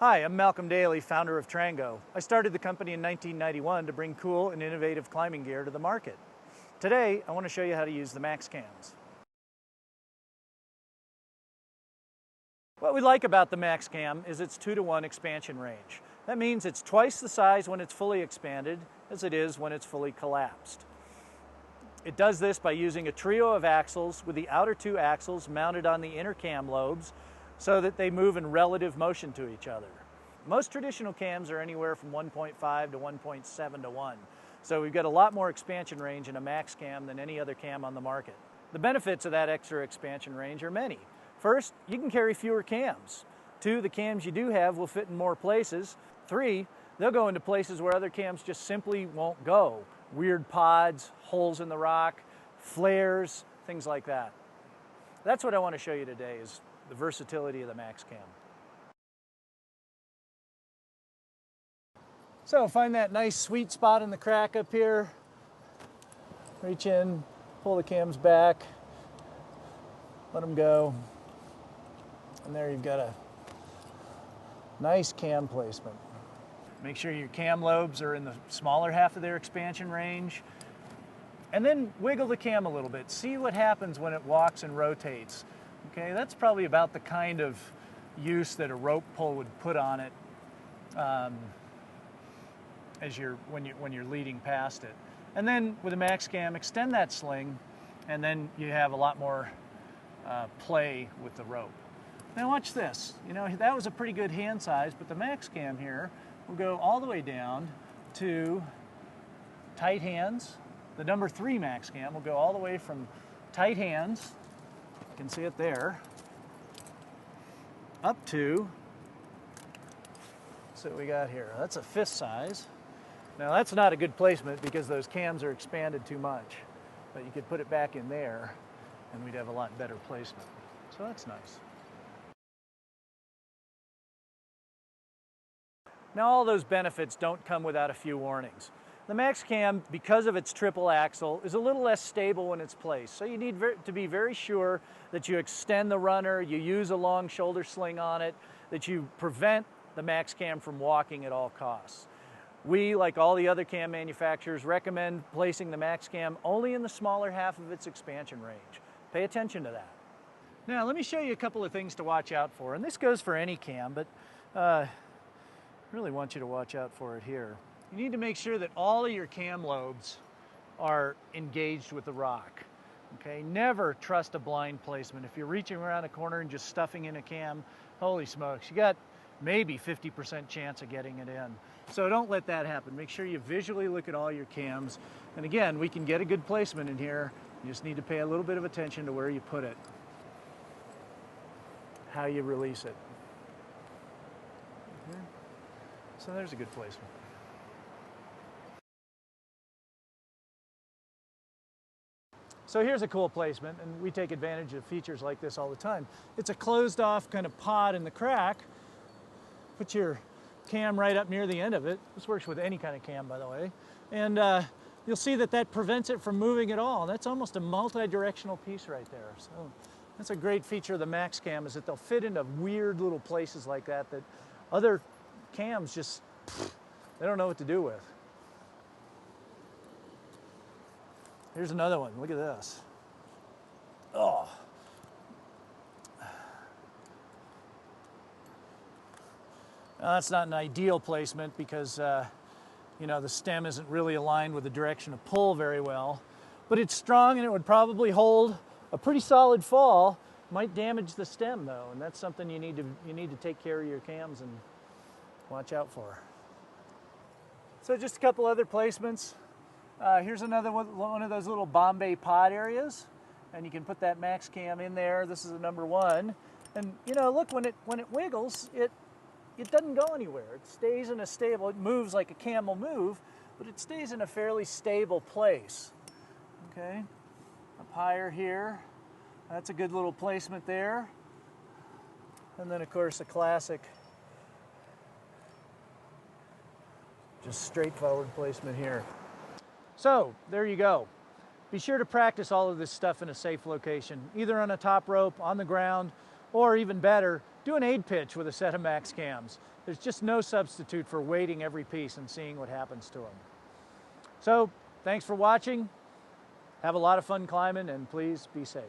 Hi, I'm Malcolm Daly, founder of Trango. I started the company in 1991 to bring cool and innovative climbing gear to the market. Today, I want to show you how to use the max cams. What we like about the max cam is its 2-to-1 expansion range. That means it's twice the size when it's fully expanded as it is when it's fully collapsed. It does this by using a trio of axles with the outer two axles mounted on the inner cam lobes so that they move in relative motion to each other. Most traditional cams are anywhere from 1.5 to 1.7 to 1. So we've got a lot more expansion range in a max cam than any other cam on the market. The benefits of that extra expansion range are many. First, you can carry fewer cams. 2, the cams you do have will fit in more places. 3, they'll go into places where other cams just simply won't go. Weird pods, holes in the rock, flares, things like that. That's what I want to show you today, is the versatility of the max cam. So find that nice sweet spot in the crack up here. Reach in, pull the cams back, let them go. And there you've got a nice cam placement. Make sure your cam lobes are in the smaller half of their expansion range. And then wiggle the cam a little bit. See what happens when it walks and rotates. Okay, that's probably about the kind of use that a rope pull would put on it when you're leading past it. And then with a max cam, extend that sling, and then you have a lot more play with the rope. Now watch this. You know, that was a pretty good hand size, but the max cam here will go all the way down to tight hands. The number 3 max cam will go all the way from tight hands, you can see it there, up to, so what we got here, that's a fist size. Now that's not a good placement because those cams are expanded too much, but you could put it back in there and we'd have a lot better placement. So that's nice. Now all those benefits don't come without a few warnings. The max cam, because of its triple axle, is a little less stable when it's placed. So you need to be very sure that you extend the runner, you use a long shoulder sling on it, that you prevent the max cam from walking at all costs. We, like all the other cam manufacturers, recommend placing the max cam only in the smaller half of its expansion range. Pay attention to that. Now let me show you a couple of things to watch out for, and this goes for any cam, but I really want you to watch out for it here. You need to make sure that all of your cam lobes are engaged with the rock. Okay, never trust a blind placement. If you're reaching around a corner and just stuffing in a cam, holy smokes, you got maybe 50% chance of getting it in. So don't let that happen. Make sure you visually look at all your cams. And again, we can get a good placement in here. You just need to pay a little bit of attention to where you put it, how you release it. Okay. So there's a good placement. So here's a cool placement, and we take advantage of features like this all the time. It's a closed off kind of pod in the crack. Put your cam right up near the end of it. This works with any kind of cam, by the way. And you'll see that that prevents it from moving at all. That's almost a multi-directional piece right there. So that's a great feature of the max cam, is that they'll fit into weird little places like that that other cams just, they don't know what to do with. Here's another one. Look at this. Oh. Now, that's not an ideal placement because you know, the stem isn't really aligned with the direction of pull very well, but it's strong and it would probably hold a pretty solid fall. Might damage the stem though, and that's something you need to take care of your cams and watch out for. So just a couple other placements. Here's another one of those little Bombay pod areas, and you can put that max cam in there. This is a number 1, and you know, look, when it wiggles, it doesn't go anywhere. It stays in a stable. It moves like a cam will move, but it stays in a fairly stable place. Okay, up higher here. That's a good little placement there, and then of course a classic, just straightforward placement here. So there you go. Be sure to practice all of this stuff in a safe location, either on a top rope, on the ground, or even better, do an aid pitch with a set of max cams. There's just no substitute for weighting every piece and seeing what happens to them. So, thanks for watching. Have a lot of fun climbing, and please be safe.